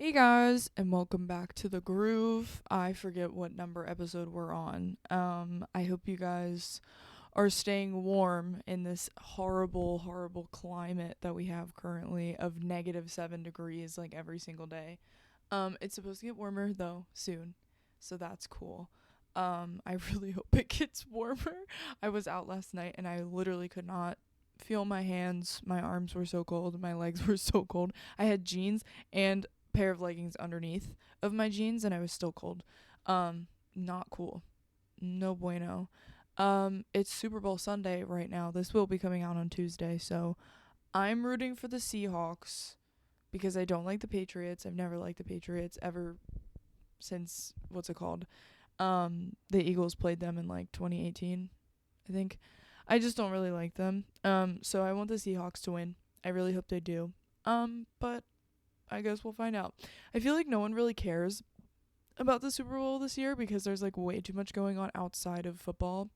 Hey guys, and welcome back to the groove. I forget what number episode we're on. I hope you guys are staying warm in this horrible, horrible climate that we have currently of -7 degrees like every single day. It's supposed to get warmer though soon, so that's cool. I really hope it gets warmer. I was out last night and I literally could not feel my hands. My arms were so cold. My legs were so cold. I had jeans and pair of leggings underneath of my jeans and I was still cold. Not cool. No bueno. It's Super Bowl Sunday right now. This will be coming out on Tuesday, so I'm rooting for the Seahawks because I don't like the Patriots. I've never liked the Patriots ever since what's it called? The Eagles played them in like 2018, I think. I just don't really like them. So I want the Seahawks to win. I really hope they do. But I guess we'll find out. I feel like no one really cares about the Super Bowl this year because there's like way too much going on outside of football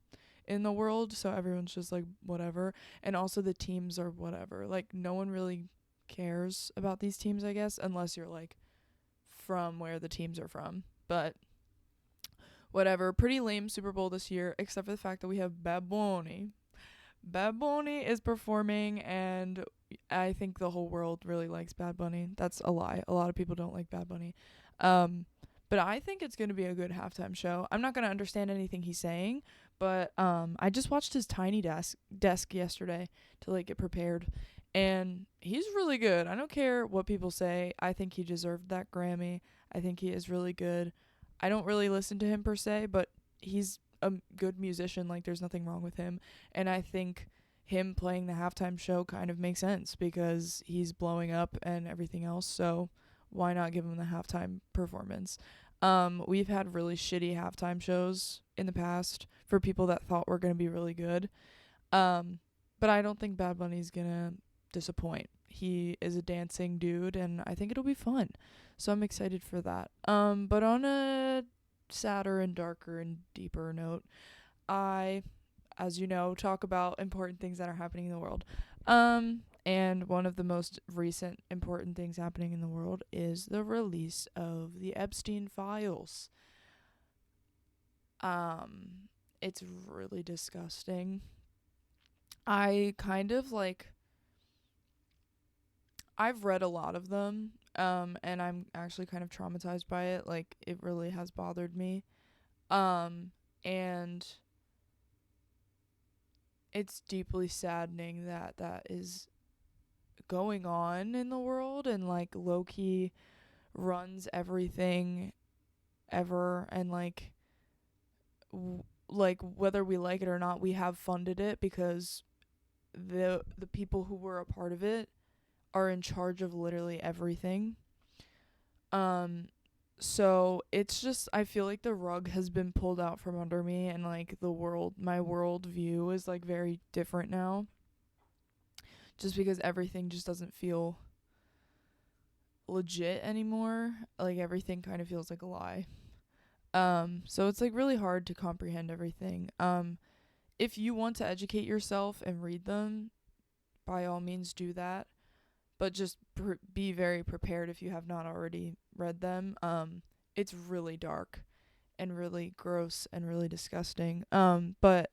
in the world, so everyone's just like whatever. And also the teams are whatever. Like no one really cares about these teams, I guess, unless you're like from where the teams are from. But whatever. Pretty lame Super Bowl this year, except for the fact that we have Bad Bunny. Bad Bunny is performing, and I think the whole world really likes Bad Bunny. That's a lie. A lot of people don't like Bad Bunny. Um, but I think it's going to be a good halftime show. I'm not going to understand anything he's saying, but I just watched his tiny desk yesterday to like get prepared, and he's really good. I don't care what people say. I think he deserved that Grammy. I think he is really good. I don't really listen to him per se, but he's a good musician. Like there's nothing wrong with him, and I think him playing the halftime show kind of makes sense because he's blowing up and everything else. So why not give him the halftime performance? We've had really shitty halftime shows in the past for people that thought were gonna be really good. But I don't think Bad Bunny's gonna disappoint. He is a dancing dude, and I think it'll be fun. So I'm excited for that. But on a sadder and darker and deeper note, I, as you know, talk about important things that are happening in the world. And one of the most recent important things happening in the world is the release of the Epstein files. It's really disgusting. I kind of like I've read a lot of them, and I'm actually kind of traumatized by it. Like it really has bothered me. And it's deeply saddening that that is going on in the world and like Loki runs everything ever and like whether we like it or not we have funded it because the people who were a part of it are in charge of literally everything. um so it's just I feel like the rug has been pulled out from under me and like the world my world view is like very different now just because everything just doesn't feel legit anymore. Like everything kind of feels like a lie. So it's like really hard to comprehend everything. If you want to educate yourself and read them, by all means do that. But just be very prepared if you have not already read them. It's really dark and really gross and really disgusting. But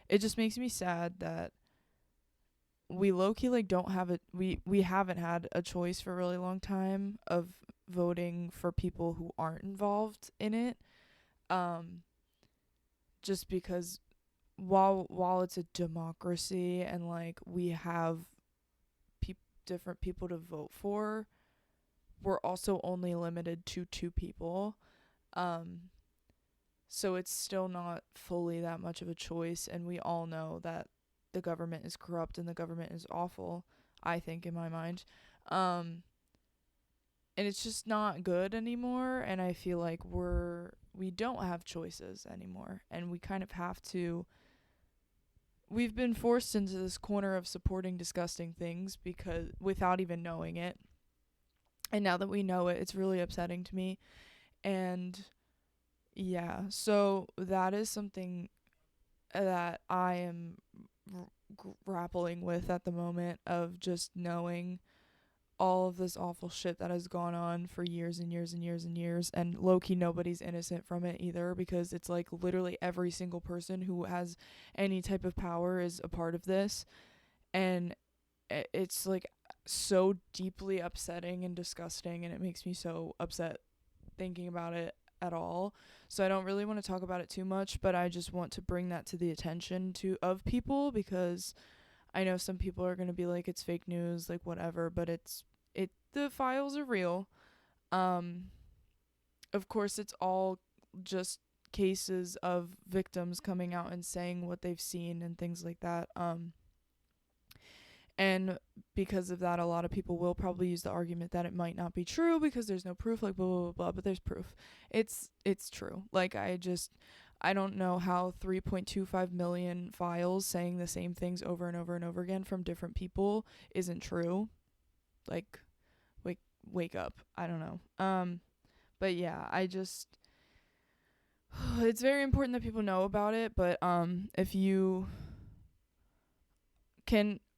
it just makes me sad that we low key like don't have we haven't had a choice for a really long time of voting for people who aren't involved in it. Um just because while it's a democracy and like we have different people to vote for, we're also only limited to two people. Um so it's still not fully that much of a choice and we all know that the government is corrupt and the government is awful, I think in my mind. Um and it's just not good anymore and I feel like we don't have choices anymore and we kind of have to we've been forced into this corner of supporting disgusting things because without even knowing it. And now that we know it, it's really upsetting to me. And yeah, so that is something that I am grappling with at the moment of just knowing all of this awful shit that has gone on for years and years and years and years, and low-key nobody's innocent from it either, because it's like literally every single person who has any type of power is a part of this. And it's like so deeply upsetting and disgusting, and it makes me so upset thinking about it at all. So I don't really want to talk about it too much, but I just want to bring that to the attention to of people, because I know some people are going to be like, it's fake news, like whatever, but the files are real. Um of course it's all just cases of victims coming out and saying what they've seen and things like that. And because of that, a lot of people will probably use the argument that it might not be true because there's no proof, like blah blah blah, blah, but there's proof. It's true. Like I don't know how 3.25 million files saying the same things over and over and over again from different people isn't true. Like wake up. I don't know. But yeah, I just it's very important that people know about it, but if you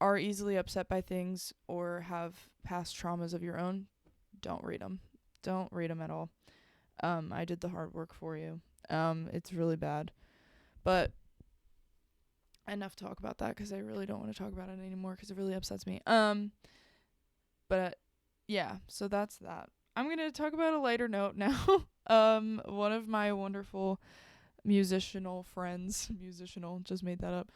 are easily upset by things or have past traumas of your own, don't read them. Don't read them at all. I did the hard work for you. It's really bad. But enough talk about that, because I really don't want to talk about it anymore because it really upsets me. But yeah, so that's that. I'm going to talk about a lighter note now. One of my wonderful musical friends, just made that up.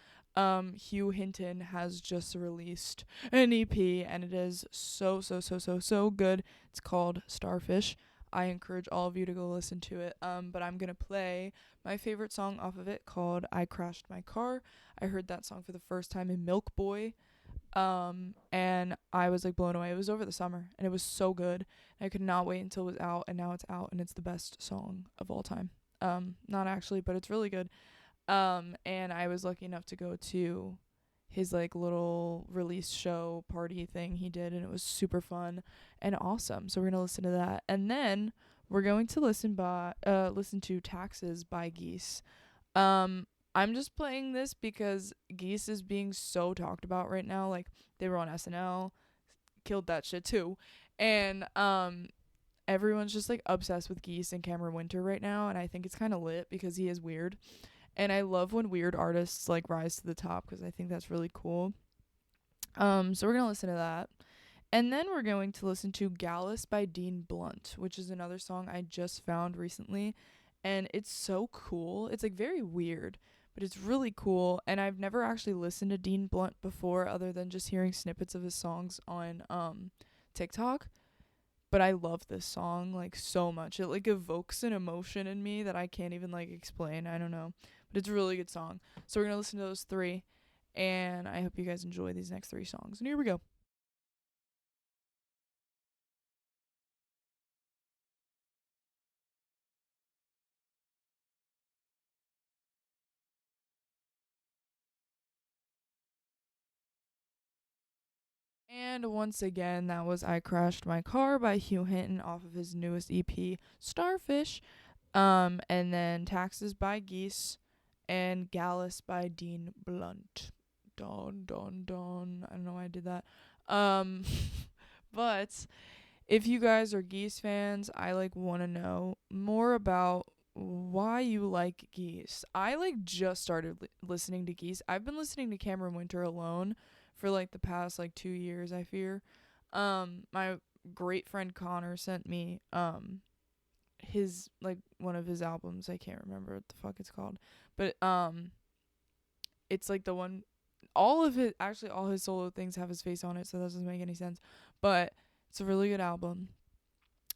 Hugh Hinton has just released an EP, and it is so good. It's called Starfish. I encourage all of you to go listen to it. But I'm gonna play my favorite song off of it, called I Crashed My Car. I heard that song for the first time in Milk Boy. And I was like blown away. It was over the summer, and it was so good. I could not wait until it was out, and now it's out, and it's the best song of all time. Not actually, but it's really good. And I was lucky enough to go to his like little release show party thing he did, and it was super fun and awesome. So we're gonna listen to that, and then we're going to listen to Taxes by Geese. I'm just playing this because Geese is being so talked about right now. Like, they were on SNL, killed that shit too, and everyone's just like obsessed with Geese and Cameron Winter right now, and I think it's kind of lit because he is weird. And I love when weird artists like rise to the top, because I think that's really cool. So we're gonna listen to that, and then we're going to listen to Gallus by Dean Blunt, which is another song I just found recently, and it's so cool. It's like very weird, but it's really cool. And I've never actually listened to Dean Blunt before, other than just hearing snippets of his songs on TikTok. But I love this song like so much. It like evokes an emotion in me that I can't even like explain. I don't know. But it's a really good song. So we're going to listen to those three, and I hope you guys enjoy these next three songs. And here we go. And once again, that was I Crashed My Car by Hugh Hinton off of his newest EP, Starfish. And then Taxes by Geese and Gallus by Dean Blunt. Don, don, don. I don't know why I did that. Um, but if you guys are Geese fans, I like want to know more about why you like Geese. I like just started listening to Geese. I've been listening to Cameron Winter alone for like the past like 2 years, I fear. My great friend Connor sent me his like one of his albums. I can't remember what the fuck it's called. But it's like the one, all his solo things have his face on it, so that doesn't make any sense. But it's a really good album.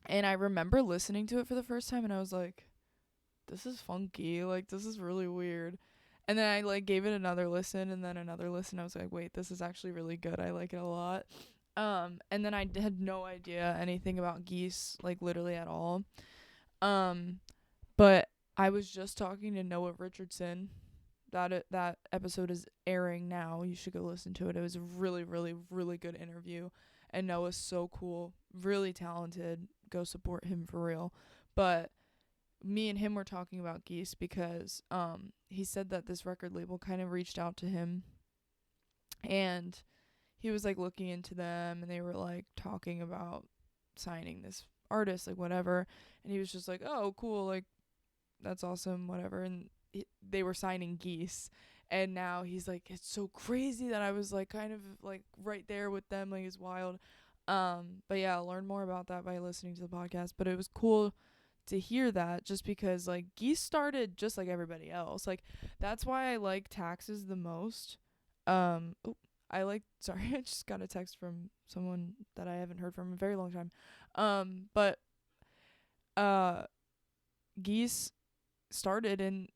And I remember listening to it for the first time, and I was like, this is funky. Like, this is really weird. And then I like gave it another listen, and then another listen. I was like, wait, this is actually really good. I like it a lot. And then I had no idea anything about Geese, like literally at all. Um, but I was just talking to Noah Richardson. That episode is airing now. You should go listen to it. It was a really, really, really good interview. And Noah's so cool, really talented. Go support him for real. But me and him were talking about Geese because he said that this record label kind of reached out to him, and he was like looking into them, and they were like talking about signing this artist, like whatever. And he was just like, oh, cool, like that's awesome, whatever. And they were signing Geese. And now he's like, it's so crazy that I was like kind of like right there with them, like it's wild. But yeah, I'll learn more about that by listening to the podcast. But it was cool to hear that, just because like Geese started just like everybody else. Like that's why I like Taxes the most. Oh, I like sorry, I just got a text from someone that I haven't heard from in a very long time. But uh Geese started in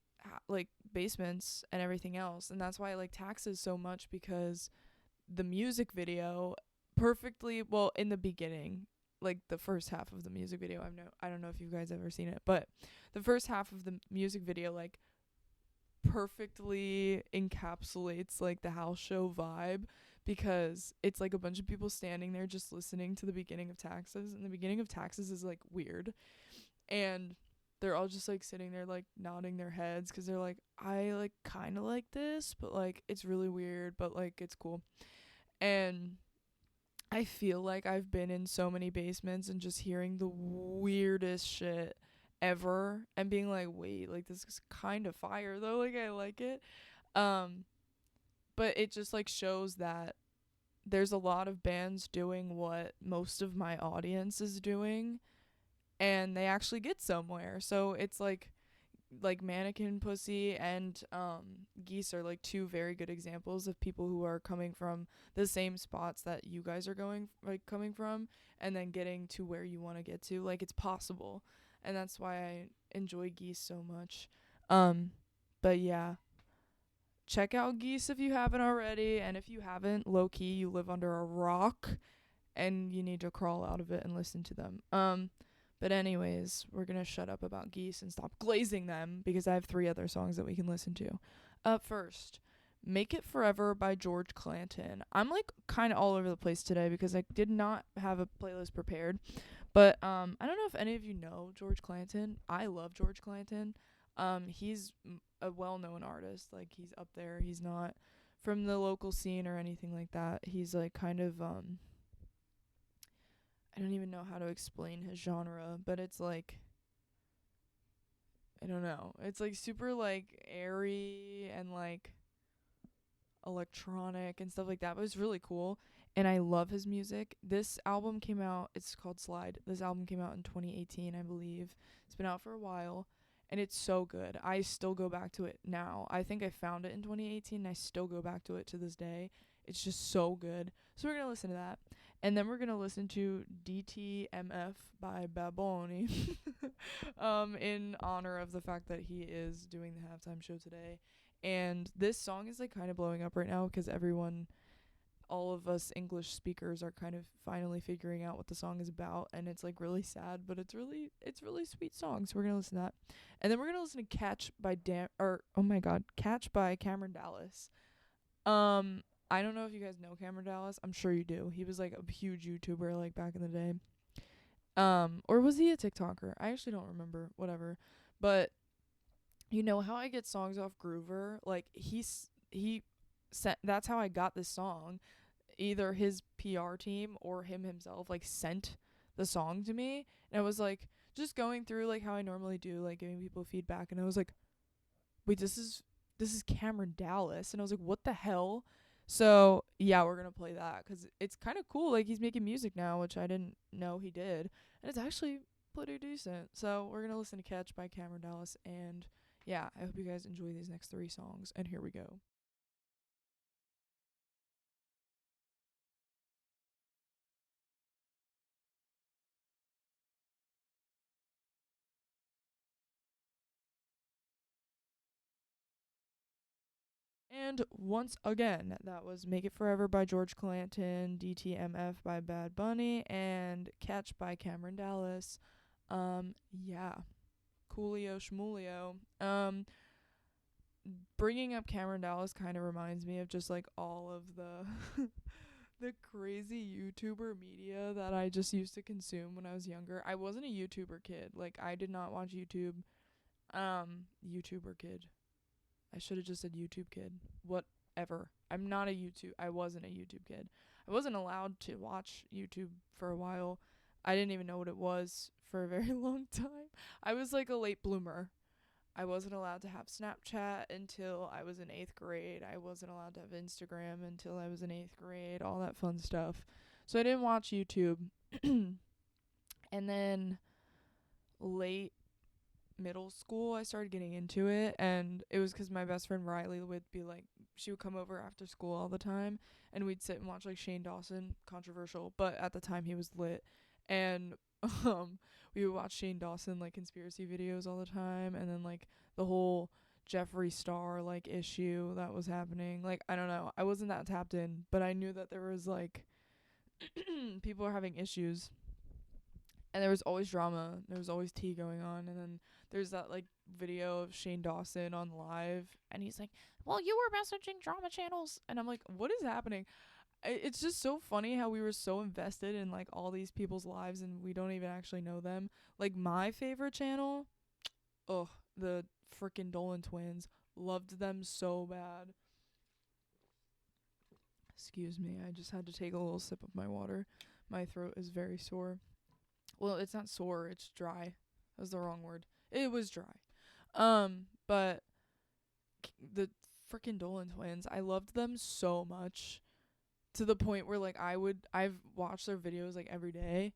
like basements and everything else, and that's why I like Taxes so much, because the music video perfectly, well, in the beginning, like the first half of the music video, I don't know if you guys ever seen it, but the first half of the music video like perfectly encapsulates like the house show vibe, because it's like a bunch of people standing there just listening to the beginning of Taxes, and the beginning of Taxes is like weird, and they're all just like sitting there like nodding their heads, because they're like, I like kind of like this, but like it's really weird, but like it's cool. And I feel like I've been in so many basements and just hearing the weirdest shit ever and being like, wait, like this is kind of fire though, like I like it. Um but it just like shows that there's a lot of bands doing what most of my audience is doing, and they actually get somewhere. So it's like Mannequin Pussy and Geese are like two very good examples of people who are coming from the same spots that you guys are coming from, and then getting to where you want to get to. Like it's possible. And that's why I enjoy Geese so much. Um but yeah, check out Geese if you haven't already, and if you haven't, low key you live under a rock and you need to crawl out of it and listen to them. But anyways, we're gonna shut up about Geese and stop glazing them, because I have 3 other songs that we can listen to. Up first, Make It Forever by George Clanton. I'm like kind of all over the place today because I did not have a playlist prepared. But I don't know if any of you know George Clanton. I love George Clanton. He's a well-known artist. Like he's up there. He's not from the local scene or anything like that. He's like kind of I don't even know how to explain his genre, but it's like, I don't know. It's like super like airy and like electronic and stuff like that. But it's really cool, and I love his music. This album came out, it's called Slide. This album came out in 2018, I believe. It's been out for a while, and it's so good. I still go back to it now. I think I found it in 2018 and I still go back to it to this day. It's just so good. So we're going to listen to that. And then we're going to listen to DTMF by Baboni in honor of the fact that he is doing the halftime show today. And this song is like kind of blowing up right now because all of us English speakers are kind of finally figuring out what the song is about, and it's like really sad, but it's really sweet song. So we're gonna listen to that, and then we're gonna listen to Catch by Cameron Dallas. I don't know if you guys know Cameron Dallas. I'm sure you do. He was like a huge YouTuber like back in the day. Or was he a TikToker? I actually don't remember. Whatever, but you know how I get songs off Groover? Like he sent. That's how I got this song. Either his PR team or him himself like sent the song to me, and I was like just going through like how I normally do, like giving people feedback, and I was like, wait, this is Cameron Dallas, and I was like, what the hell? So yeah, we're gonna play that because it's kind of cool. Like he's making music now, which I didn't know he did, and it's actually pretty decent. So we're gonna listen to Catch by Cameron Dallas, and yeah, I hope you guys enjoy these next 3 songs, and here we go. And once again, that was Make It Forever by George Clanton, DTMF by Bad Bunny, and Catch by Cameron Dallas. Yeah. Coolio Schmoolio. Bringing up Cameron Dallas kind of reminds me of just like all of the the crazy YouTuber media that I just used to consume when I was younger. I wasn't a YouTuber kid. Like I did not watch YouTube. YouTuber kid. I should have just said YouTube kid. Whatever. I wasn't a YouTube kid. I wasn't allowed to watch YouTube for a while. I didn't even know what it was for a very long time. I was like a late bloomer. I wasn't allowed to have Snapchat until I was in 8th grade. I wasn't allowed to have Instagram until I was in 8th grade, all that fun stuff. So I didn't watch YouTube. And then late middle school, I started getting into it. And it was because my best friend Riley would be like, she would come over after school all the time. And we'd sit and watch like Shane Dawson, controversial. But at the time, he was lit. And um we would watch Shane Dawson like conspiracy videos all the time, and then like the whole Jeffree Star like issue that was happening. Like I don't know, I wasn't that tapped in, but I knew that there was like people are having issues, and there was always drama, there was always tea going on. And then there's that like video of Shane Dawson on live, and he's like, well, you were messaging drama channels, and I'm like, what is happening? It's just so funny how we were so invested in like all these people's lives and we don't even actually know them. Like my favorite channel, the freaking Dolan twins. Loved them so bad. Excuse me, I just had to take a little sip of my water. My throat is very sore. Well, it's not sore, it's dry. That was the wrong word. It was dry. But the freaking Dolan twins, I loved them so much, to the point where like I've watched their videos like every day,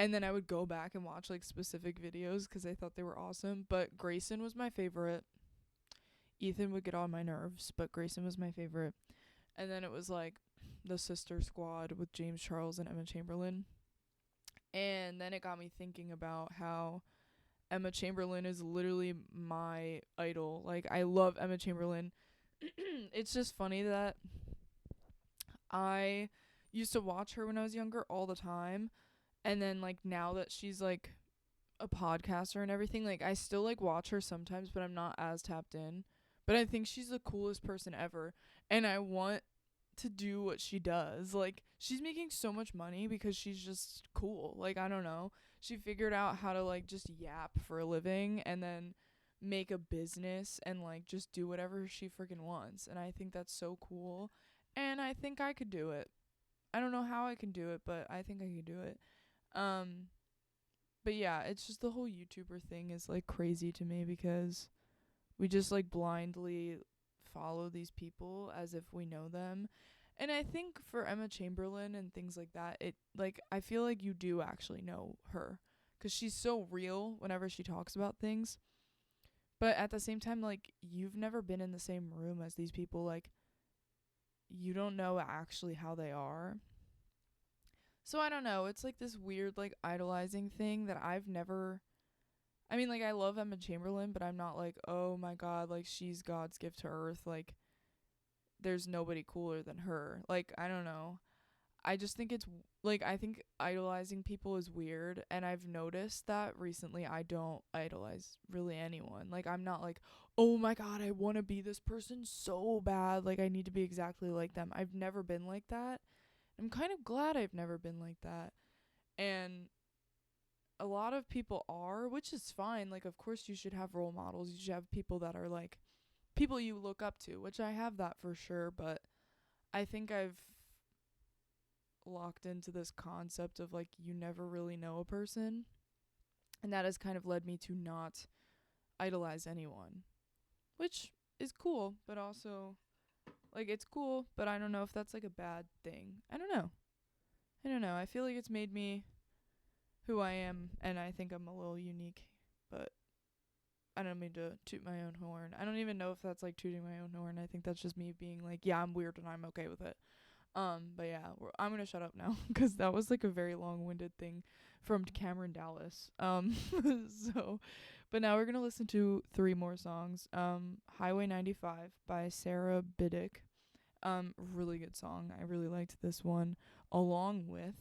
and then I would go back and watch like specific videos because I thought they were awesome. But Grayson was my favorite. Ethan would get on my nerves, but Grayson was my favorite. And then it was like the Sister Squad with James Charles and Emma Chamberlain. And then it got me thinking about how Emma Chamberlain is literally my idol. Like I love Emma Chamberlain. It's just funny that I used to watch her when I was younger all the time, and then like now that she's like a podcaster and everything, like I still like watch her sometimes, but I'm not as tapped in. But I think she's the coolest person ever, and I want to do what she does. Like she's making so much money because she's just cool. Like I don't know. She figured out how to like just yap for a living and then make a business and like just do whatever she freaking wants. And I think that's so cool. And I think I could do it. I don't know how I can do it, but I think I could do it. Um but yeah, it's just the whole YouTuber thing is like crazy to me because we just like blindly follow these people as if we know them. And I think for Emma Chamberlain and things like that, it like I feel like you do actually know her cuz she's so real whenever she talks about things. But at the same time, like you've never been in the same room as these people, like you don't know actually how they are. So I don't know, it's like this weird like idolizing thing that I've never, I mean like I love Emma Chamberlain, but I'm not like, "Oh my god, like she's God's gift to earth, like there's nobody cooler than her." Like I don't know. I just think it's like I think idolizing people is weird, and I've noticed that recently I don't idolize really anyone. Like I'm not like, "Oh my god, I want to be this person so bad, like I need to be exactly like them." I've never been like that. I'm kind of glad I've never been like that. And a lot of people are, which is fine. Like of course you should have role models. You should have people that are like people you look up to, which I have that for sure, but I think I've locked into this concept of like you never really know a person, and that has kind of led me to not idolize anyone, which is cool, but also like it's cool, but I don't know if that's like a bad thing. I don't know. I feel like it's made me who I am, and I think I'm a little unique, but I don't mean to toot my own horn. I don't even know if that's like tooting my own horn. I think that's just me being like, yeah, I'm weird and I'm okay with it. But yeah, I'm gonna shut up now because that was like a very long-winded thing from Cameron Dallas. So, but now we're gonna listen to 3 more songs. Highway 95 by Sarah Biddick. Really good song. I really liked this one, along with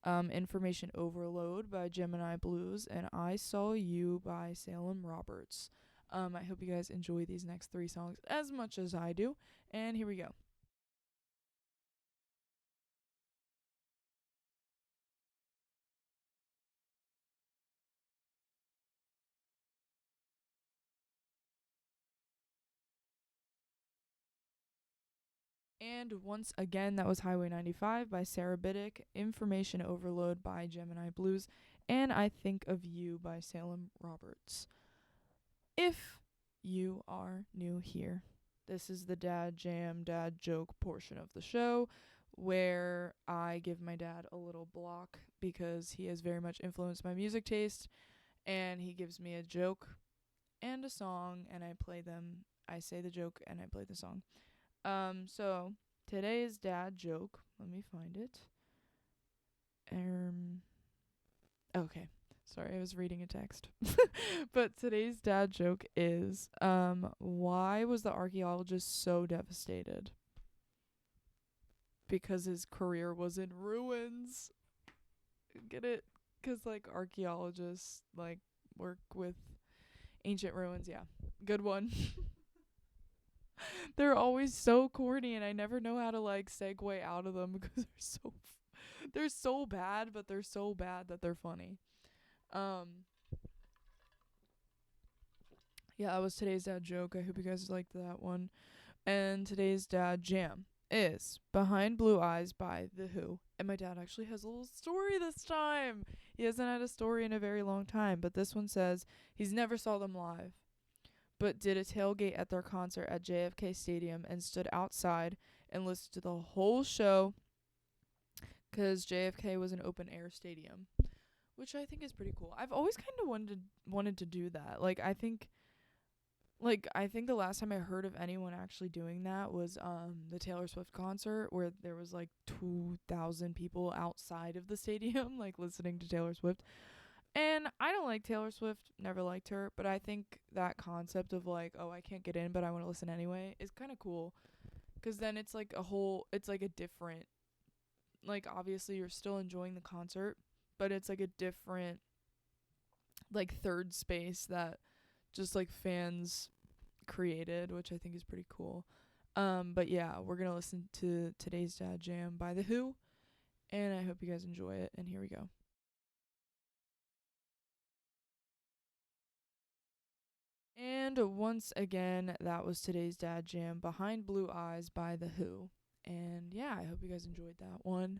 Information Overload by Gemini Blues and I Saw You by Salem Roberts. I hope you guys enjoy these next 3 songs as much as I do. And here we go. And once again, that was Highway 95 by Sarah Biddick, Information Overload by Gemini Blues, and I Think of You by Salem Roberts. If you are new here, this is the dad jam, dad joke portion of the show where I give my dad a little block because he has very much influenced my music taste, and he gives me a joke and a song, and I play them. I say the joke and I play the song. So today's dad joke, let me find it. Okay. Sorry, I was reading a text. But today's dad joke is, why was the archaeologist so devastated? Because his career was in ruins. Get it? 'Cause, like, archaeologists, like, work with ancient ruins. Yeah. Good one. They're always so corny, and I never know how to, like, segue out of them because they're so bad, but they're so bad that they're funny. Yeah, that was today's dad joke. I hope you guys liked that one. And today's dad jam is Behind Blue Eyes by The Who. And my dad actually has a little story this time. He hasn't had a story in a very long time, but this one says he's never saw them live, but did a tailgate at their concert at JFK Stadium and stood outside and listened to the whole show because JFK was an open air stadium, which I think is pretty cool. I've always kind of wanted to do that. I think the last time I heard of anyone actually doing that was the Taylor Swift concert, where there was like 2,000 people outside of the stadium like listening to Taylor Swift. And I don't like Taylor Swift, never liked her, but I think that concept of like, oh, I can't get in but I want to listen anyway is kind of cool, cuz then it's like a different, like, obviously you're still enjoying the concert, but it's like a different, like, third space that just like fans created, which I think is pretty cool. But yeah, we're gonna listen to today's dad jam by The Who, and I hope you guys enjoy it, and here we go. And once again, that was today's dad jam, Behind Blue Eyes by The Who. And yeah, I hope you guys enjoyed that one.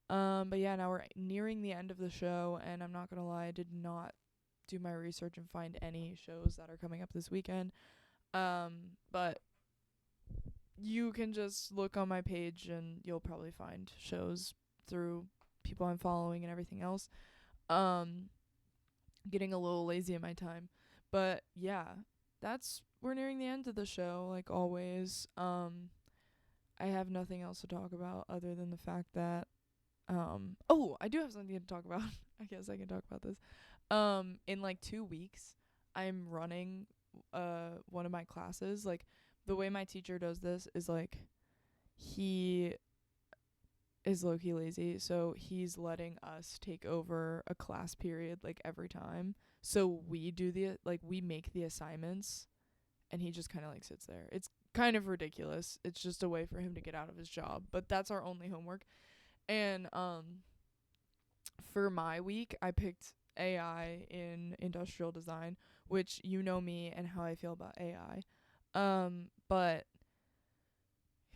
But yeah, now we're nearing the end of the show, and I'm not gonna lie, I did not do my research and find any shows that are coming up this weekend. But you can just look on my page and you'll probably find shows through people I'm following and everything else. Getting a little lazy in my time. But yeah, we're nearing the end of the show, like always. I have nothing else to talk about other than the fact that I do have something to talk about. I guess I can talk about this. In like 2 weeks, I'm running one of my classes. Like, the way my teacher does this is like, he is low-key lazy, so he's letting us take over a class period like every time. So we make the assignments, and he just kind of like sits there. It's kind of ridiculous. It's just a way for him to get out of his job, but that's our only homework. And for my week, I picked AI in industrial design, which you know me and how I feel about AI. But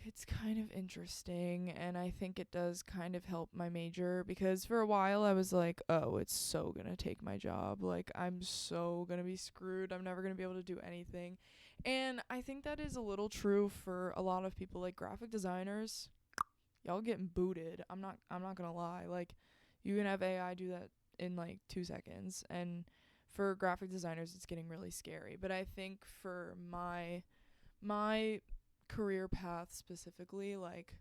it's kind of interesting, and I think it does kind of help my major, because for a while I was like, oh, it's so gonna take my job. Like, I'm so gonna be screwed. I'm never gonna be able to do anything. And I think that is a little true for a lot of people, like graphic designers. Y'all getting booted. I'm not gonna lie. Like, you can have AI do that in like 2 seconds, and for graphic designers it's getting really scary. But I think for my career path specifically, like,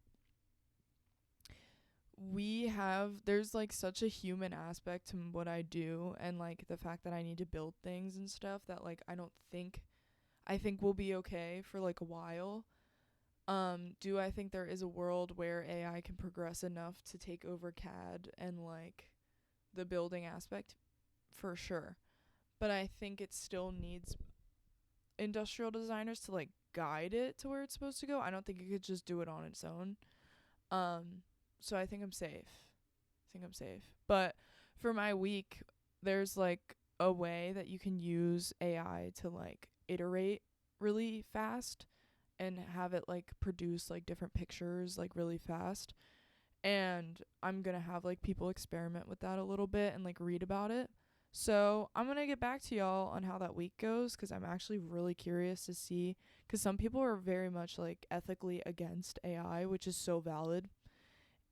there's like such a human aspect to what I do, and like the fact that I need to build things and stuff, that like I think we'll be okay for like a while. Do I think there is a world where AI can progress enough to take over CAD and like the building aspect? For sure. But I think it still needs industrial designers to like guide it to where it's supposed to go. I don't think it could just do it on its own. So I think I'm safe. But for my week, there's like a way that you can use AI to like iterate really fast and have it like produce like different pictures like really fast. And I'm gonna have like people experiment with that a little bit and like read about it. So I'm gonna get back to y'all on how that week goes, because I'm actually really curious to see, because some people are very much like ethically against AI, which is so valid.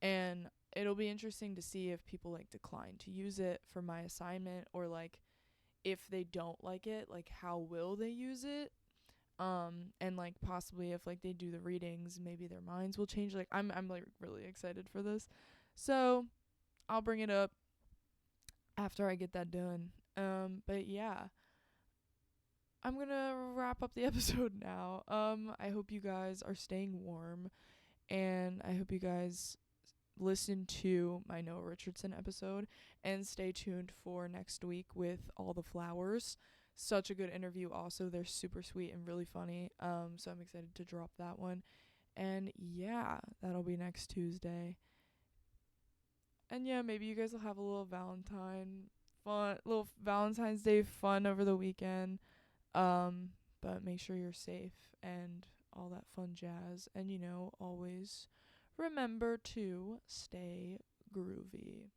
And it'll be interesting to see if people like decline to use it for my assignment, or like if they don't like it, like how will they use it? And like possibly if like they do the readings, maybe their minds will change. Like I'm like really excited for this. So I'll bring it up after I get that done. But yeah, I'm gonna wrap up the episode now. I hope you guys are staying warm, and I hope you guys listen to my Noah Richardson episode, and stay tuned for next week with All the Flowers. Such a good interview. Also, they're super sweet and really funny. So I'm excited to drop that one. And yeah, that'll be next Tuesday. And yeah, maybe you guys will have a little Valentine's Day fun over the weekend. But make sure you're safe and all that fun jazz. And always remember to stay groovy.